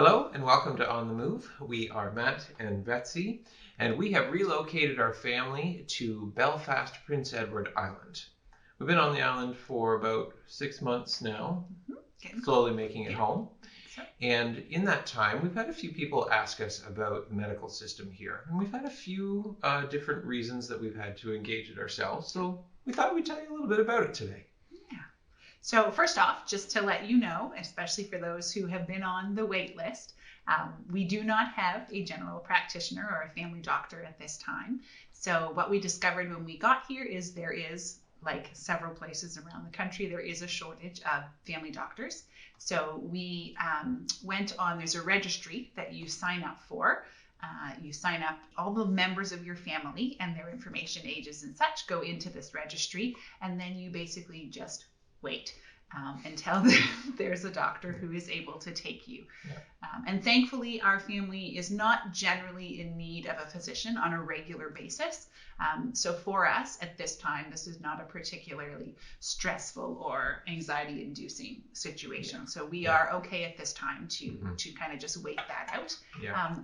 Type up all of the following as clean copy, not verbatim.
Hello and welcome to On the Move. We are Matt and Betsy, and we have relocated our family to Belfast, Prince Edward Island. We've been on the island for about 6 months now, slowly making it home. And in that time, we've had a few people ask us about the medical system here. And we've had a few different reasons that we've had to engage it ourselves. So we thought we'd tell you a little bit about it today. So first off, just to let you know, especially for those who have been on the wait list, we do not have a general practitioner or a family doctor at this time. So what we discovered when we got here is there is, like several places around the country, there is a shortage of family doctors. So we went on, there's a registry that you sign up for. You sign up, all the members of your family and their information, ages and such go into this registry, and then you basically just wait until there's a doctor who is able to take you. And thankfully, our family is not generally in need of a physician on a regular basis. So for us at this time, this is not a particularly stressful or anxiety-inducing situation. So we are okay at this time to kind of just wait that out.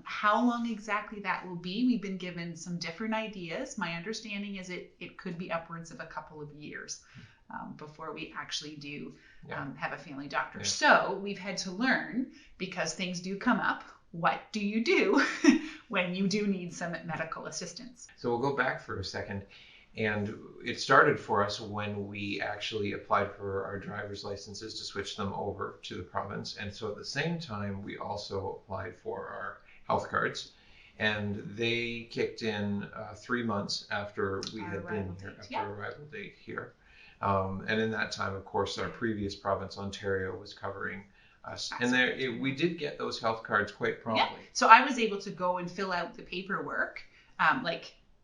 How long exactly that will be, we've been given some different ideas. My understanding is it could be upwards of a couple of years before we actually do have a family doctor. So we've had to learn, because things do come up, what do you do when you do need some medical assistance? So we'll go back for a second. And it started for us when we actually applied for our driver's licenses to switch them over to the province. And so at the same time, we also applied for our health cards. And they kicked in 3 months after we had been here, after our arrival date here. And in that time, of course, our previous province, Ontario, was covering us. And we did get those health cards quite promptly. So I was able to go and fill out the paperwork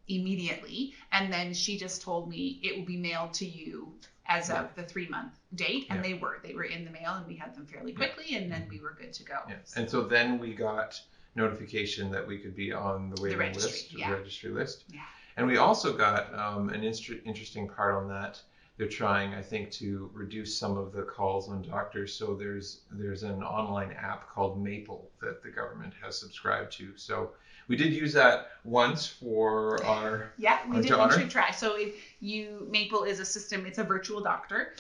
immediately. And then she just told me it will be mailed to you as of the 3-month date. And they were in the mail, and we had them fairly quickly, and then we were good to go. And so then we got notification that we could be on the waiting list, the registry list. And we also got an interesting part on that. They're trying, I think, to reduce some of the calls on doctors. So there's an online app called Maple that the government has subscribed to. So we did use that once for our we should try. So Maple is a system, it's a virtual doctor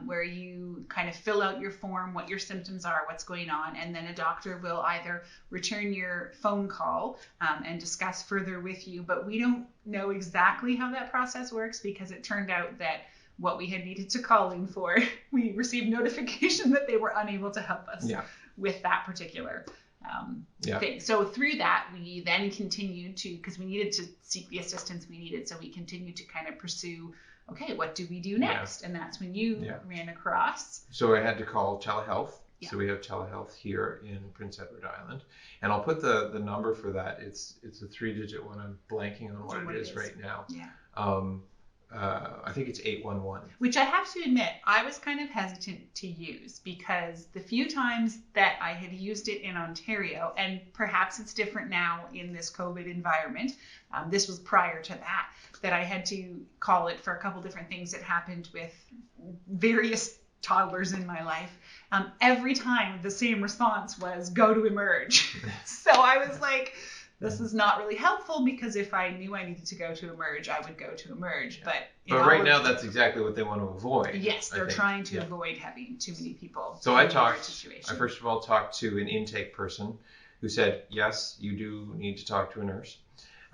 where you kind of fill out your form, what your symptoms are, what's going on, and then a doctor will either return your phone call and discuss further with you. But we don't know exactly how that process works, because it turned out that what we had needed to call in for, we received notification that they were unable to help us with that particular thing. So through that, we then continued to, because we needed to seek the assistance we needed, so we continued to kind of pursue, okay, what do we do next? And that's when you ran across. So I had to call Telehealth. So we have Telehealth here in Prince Edward Island. And I'll put the number for that. It's a 3-digit one. I'm blanking on what it is right now. I think it's 811. Which I have to admit, I was kind of hesitant to use, because the few times that I had used it in Ontario, and perhaps it's different now in this COVID environment, this was prior to that I had to call it for a couple different things that happened with various toddlers in my life. Every time the same response was, go to Emerge. So I was like, this is not really helpful, because if I knew I needed to go to Emerge, I would go to Emerge. But right now, that's exactly what they want to avoid. Yes, they're trying to avoid having too many people. So I first of all talked to an intake person who said, yes, you do need to talk to a nurse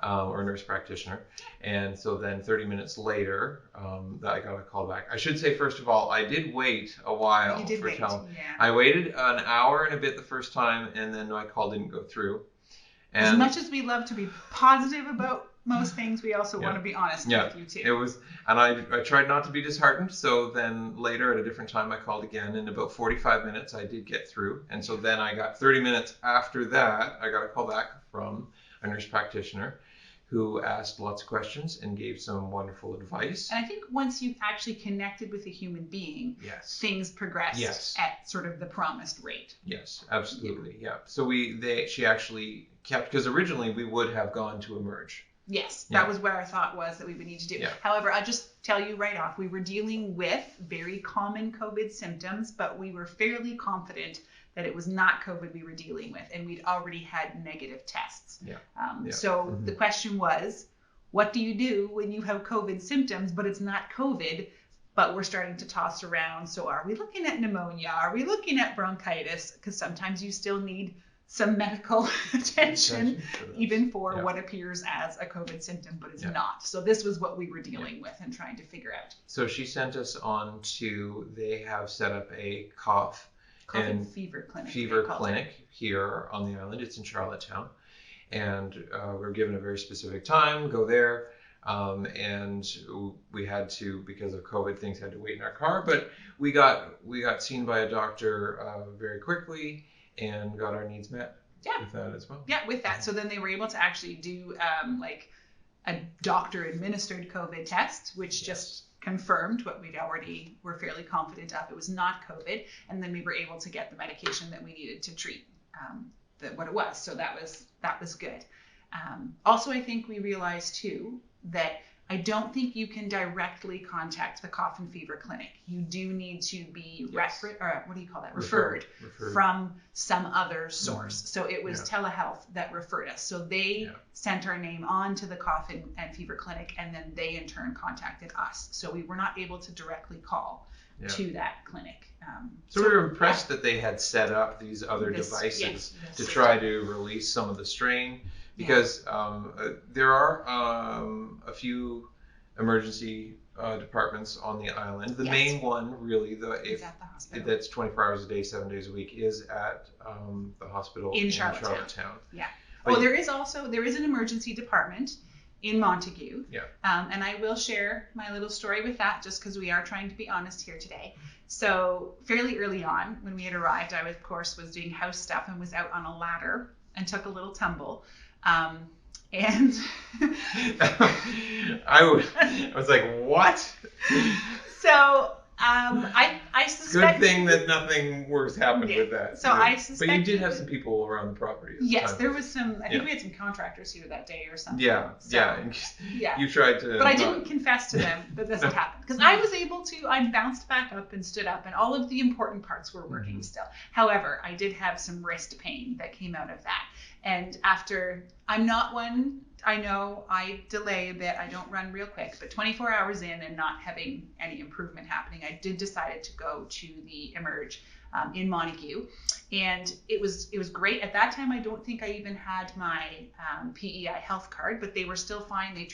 or a nurse practitioner. And so then 30 minutes later, I got a call back. I should say, first of all, I did wait a while for Telehealth. I waited an hour and a bit the first time, and then my call didn't go through. And as much as we love to be positive about most things, we also want to be honest with you too. It was, and I tried not to be disheartened. So then later at a different time, I called again. In about 45 minutes, I did get through. And so then I got 30 minutes after that, I got a call back from a nurse practitioner who asked lots of questions and gave some wonderful advice. And I think once you've actually connected with a human being, things progress at sort of the promised rate. Yes, absolutely. Yeah. So she actually kept, because originally we would have gone to Emerge. Yes, that was what our thought was that we would need to do. However, I'll just tell you right off, we were dealing with very common COVID symptoms, but we were fairly confident that it was not COVID we were dealing with, and we'd already had negative tests. Yeah. So the question was, what do you do when you have COVID symptoms, but it's not COVID, but we're starting to toss around? So are we looking at pneumonia? Are we looking at bronchitis? Because sometimes you still need some medical attention, even for what appears as a COVID symptom, but is not. So this was what we were dealing with and trying to figure out. So she sent us on to, they have set up a cough and fever clinic. Here on the island. It's in Charlottetown. And we're given a very specific time, go there. And we had to, because of COVID, things had to wait in our car. But we got seen by a doctor very quickly and got our needs met with that as well. Yeah, with that. So then they were able to actually do like a doctor administered COVID test, which just confirmed what we'd already were fairly confident of. It was not COVID. And then we were able to get the medication that we needed to treat what it was. So that was good. Also, I think we realized too that I don't think you can directly contact the cough and fever clinic. You do need to be referred from some other source. So it was Telehealth that referred us. So they sent our name on to the cough and fever clinic, and then they in turn contacted us. So we were not able to directly call to that clinic. So we were impressed that they had set up these other devices to try to release some of the strain. Because there are a few emergency departments on the island. The main one, really, is at the hospital. That's 24 hours a day, 7 days a week, is at the hospital in Charlottetown. Yeah. But there is an emergency department in Montague. Yeah. And I will share my little story with that, just because we are trying to be honest here today. So fairly early on, when we had arrived, I of course was doing house stuff and was out on a ladder and took a little tumble. And I was like, what? So I suspect. Good thing that nothing worse happened with that. So I suspect. But you did have some people around the property. Yes, there was some. I think we had some contractors here that day or something. Yeah, so, You tried to. But I didn't confess to them that this had happened, because I was able to. I bounced back up and stood up, and all of the important parts were working still. However, I did have some wrist pain that came out of that. And after, I'm not one, I know I delay a bit, I don't run real quick, but 24 hours in and not having any improvement happening, I did decide to go to the Emerge in Montague. And it was great. At that time, I don't think I even had my PEI health card, but they were still fine. They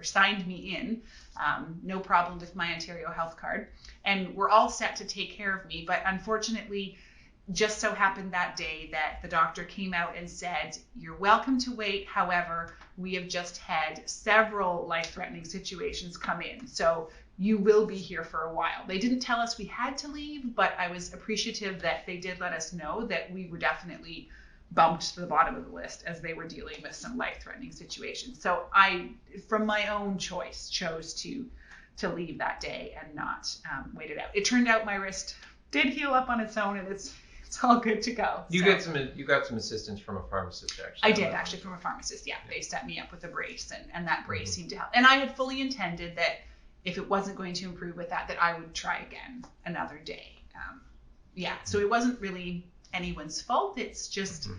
signed me in, no problem with my Ontario health card. And we're all set to take care of me. But unfortunately, just so happened that day that the doctor came out and said, you're welcome to wait. However, we have just had several life-threatening situations come in. So you will be here for a while. They didn't tell us we had to leave, but I was appreciative that they did let us know that we were definitely bumped to the bottom of the list as they were dealing with some life-threatening situations. So I, from my own choice, chose to leave that day and not wait it out. It turned out my wrist did heal up on its own, and it's all good to go. You got some assistance from a pharmacist, actually. I did, actually, from a pharmacist. Yeah, they set me up with a brace, and that brace seemed to help. And I had fully intended that if it wasn't going to improve with that I would try again another day. So it wasn't really anyone's fault. It's just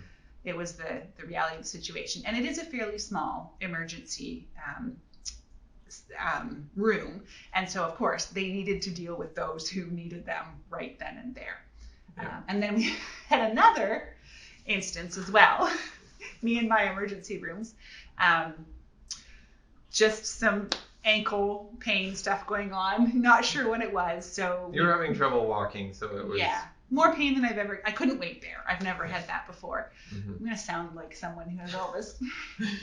it was the reality of the situation, and it is a fairly small emergency room, and so of course they needed to deal with those who needed them right then and there. And then we had another instance as well, me in my emergency rooms, just some ankle pain stuff going on, not sure what it was. So you were having trouble walking, so it was more pain than I couldn't wait there. I've never had that before. I'm going to sound like someone who has all this.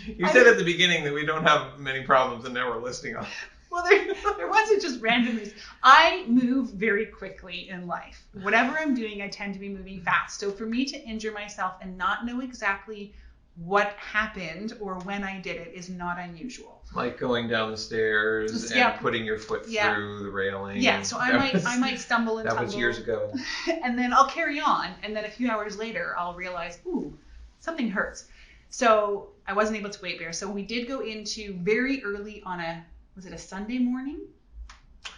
You said at the beginning that we don't have many problems, and now we're listing them. Well, there wasn't just randomly. I move very quickly in life. Whatever I'm doing, I tend to be moving fast. So for me to injure myself and not know exactly what happened or when I did it is not unusual. Like going down the stairs and putting your foot through the railing. Yeah, so I might stumble and tumble. That was years ago. And then I'll carry on, and then a few hours later I'll realize, ooh, something hurts. So I wasn't able to wait there. So we did go into very early on was it a Sunday morning?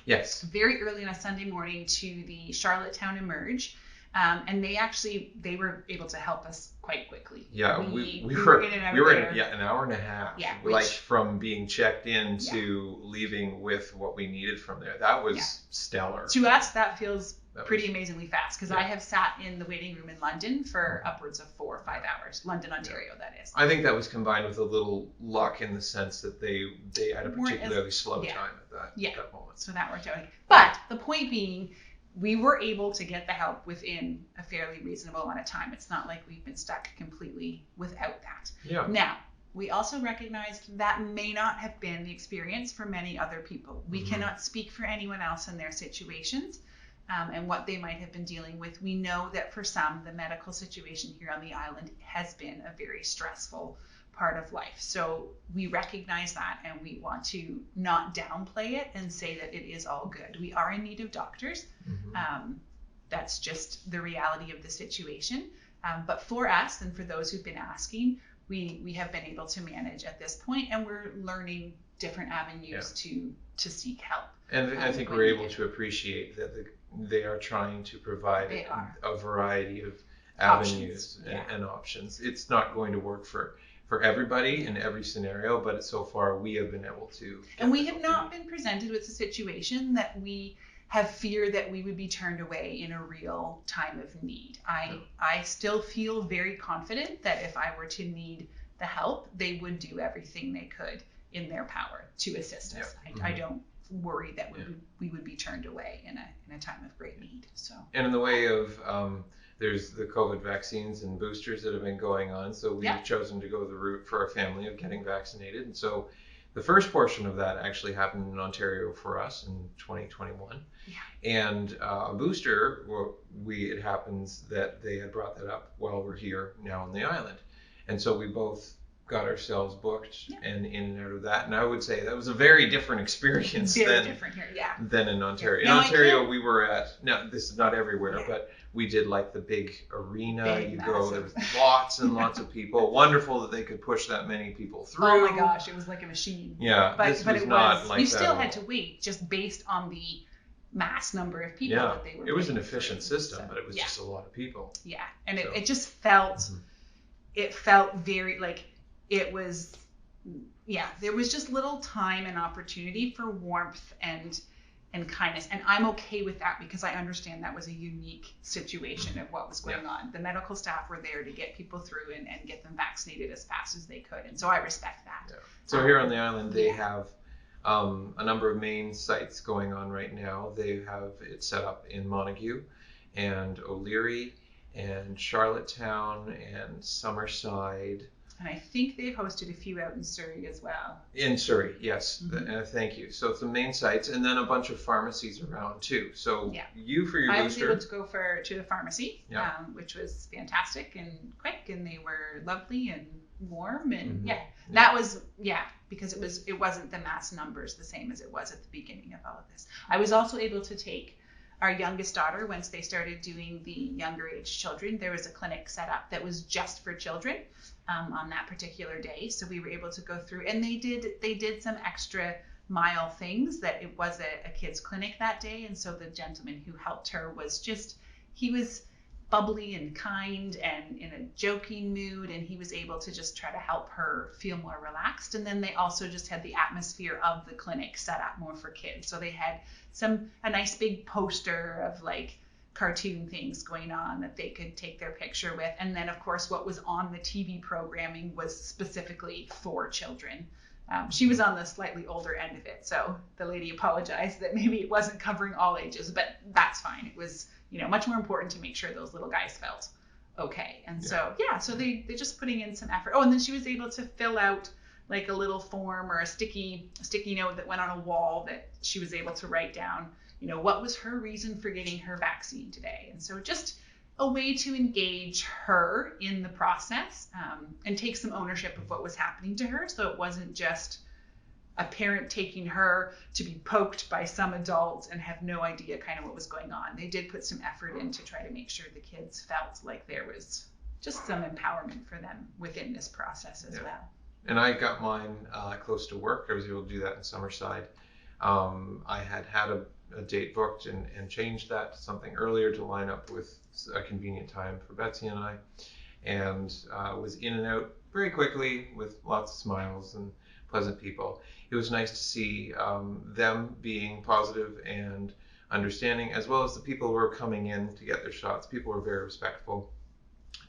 Yes. Very early on a Sunday morning to the Charlottetown Emerge. And they were able to help us quite quickly. Yeah, we were in and out there. An hour and a half. Yeah, like from being checked in to leaving with what we needed from there. That was stellar. To us, that feels pretty amazingly fast, because I have sat in the waiting room in London for upwards of 4 or 5 hours. London, Ontario, that is. I think that was combined with a little luck in the sense that they had a particularly slow time at that moment. So that worked out. But the point being, we were able to get the help within a fairly reasonable amount of time. It's not like we've been stuck completely without that. Yeah. Now, we also recognized that may not have been the experience for many other people. We cannot speak for anyone else in their situations and what they might have been dealing with. We know that for some, the medical situation here on the island has been a very stressful part of life. So we recognize that, and we want to not downplay it and say that it is all good. We are in need of doctors. That's just the reality of the situation. But for us, and for those who've been asking, we have been able to manage at this point, and we're learning different avenues to seek help. And I think we're able to appreciate that they are trying to provide a variety of avenues and options. It's not going to work for everybody in every scenario, but so far we have been able to. And we have not been presented with a situation that we have fear that we would be turned away in a real time of need. I still feel very confident that if I were to need the help, they would do everything they could in their power to assist us. I don't worry that we would be turned away in a time of great need. So. And in the way of there's the COVID vaccines and boosters that have been going on, so we've chosen to go the route for our family of getting vaccinated. And so the first portion of that actually happened in Ontario for us in 2021. And a booster, it happens that they had brought that up while we're here now on the island. And so we both got ourselves booked and in and out of that. And I would say that was a very different experience than in Ontario. In Ontario, we were this is not everywhere, but we did like the big arena. Go, there was lots and lots of people. Wonderful that they could push that many people through. Oh my gosh, it was like a machine. Yeah, but it was like you still had to wait just based on the mass number of people that they were. It was an efficient system, but it was just a lot of people. Yeah, and it just felt it felt very like it was there was just little time and opportunity for warmth and kindness, and I'm okay with that because I understand that was a unique situation of what was going on. The medical staff were there to get people through and get them vaccinated as fast as they could, and so I respect that. So here on the island they have a number of main sites going on right now. They have it set up in Montague and O'Leary and Charlottetown and Summerside. And I think they've hosted a few out in Surrey as well. In Surrey, yes. Thank you. So it's the main sites, and then a bunch of pharmacies around too. So you for your booster. I was able to go to the pharmacy, which was fantastic and quick, and they were lovely and warm, and that was because it wasn't the mass numbers the same as it was at the beginning of all of this. I was also able to take our youngest daughter, once they started doing the younger age children, there was a clinic set up that was just for children on that particular day. So we were able to go through, and they did some extra mile things that it was a kids clinic that day. And so the gentleman who helped her he was bubbly and kind and in a joking mood, and he was able to just try to help her feel more relaxed. And then they also just had the atmosphere of the clinic set up more for kids. So they had a nice big poster of like cartoon things going on that they could take their picture with. And then of course what was on the TV programming was specifically for children. She was on the slightly older end of it, so the lady apologized that maybe it wasn't covering all ages, but that's fine. It was much more important to make sure those little guys felt okay. And so they're just putting in some effort. Oh, and then she was able to fill out like a little form or a sticky note that went on a wall that she was able to write down, what was her reason for getting her vaccine today. And so just a way to engage her in the process and take some ownership of what was happening to her. So it wasn't just a parent taking her to be poked by some adult and have no idea kind of what was going on. They did put some effort in to try to make sure the kids felt like there was just some empowerment for them within this process as well. And I got mine close to work. I was able to do that in Summerside. I had a date booked and changed that to something earlier to line up with a convenient time for Betsy and I, and was in and out very quickly with lots of smiles and pleasant people. It was nice to see them being positive and understanding, as well as the people who were coming in to get their shots. People were very respectful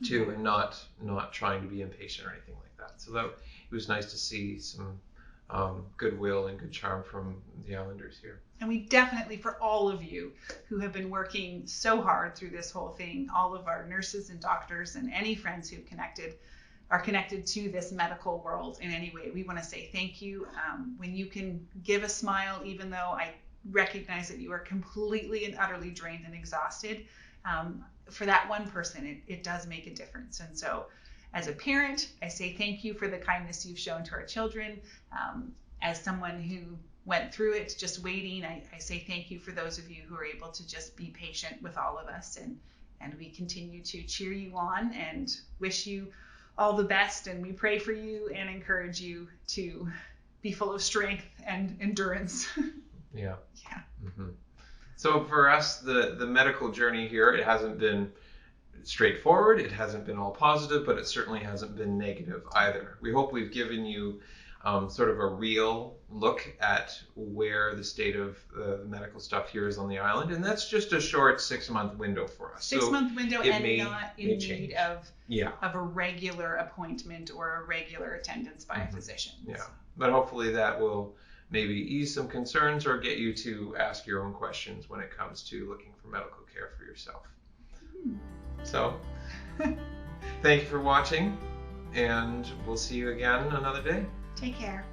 too, and not trying to be impatient or anything like that. So that it was nice to see some goodwill and good charm from the Islanders here. And we definitely, for all of you who have been working so hard through this whole thing, all of our nurses and doctors and any friends who've are connected to this medical world in any way, we want to say thank you. When you can give a smile, even though I recognize that you are completely and utterly drained and exhausted, for that one person, it does make a difference. And so as a parent, I say thank you for the kindness you've shown to our children. As someone who went through it, just waiting, I say thank you for those of you who are able to just be patient with all of us. And we continue to cheer you on and wish you all the best. And we pray for you and encourage you to be full of strength and endurance. Yeah. Yeah. Mm-hmm. So for us, the medical journey here, it hasn't been straightforward. It hasn't been all positive, but it certainly hasn't been negative either. We hope we've given you sort of a real look at where the state of the medical stuff here is on the island, and that's just a short 6-month window for us. 6-month window, and not in need change. of a regular appointment or a regular attendance by a physician. Yeah, but hopefully that will maybe ease some concerns or get you to ask your own questions when it comes to looking for medical care for yourself. So, thank you for watching, and we'll see you again another day. Take care.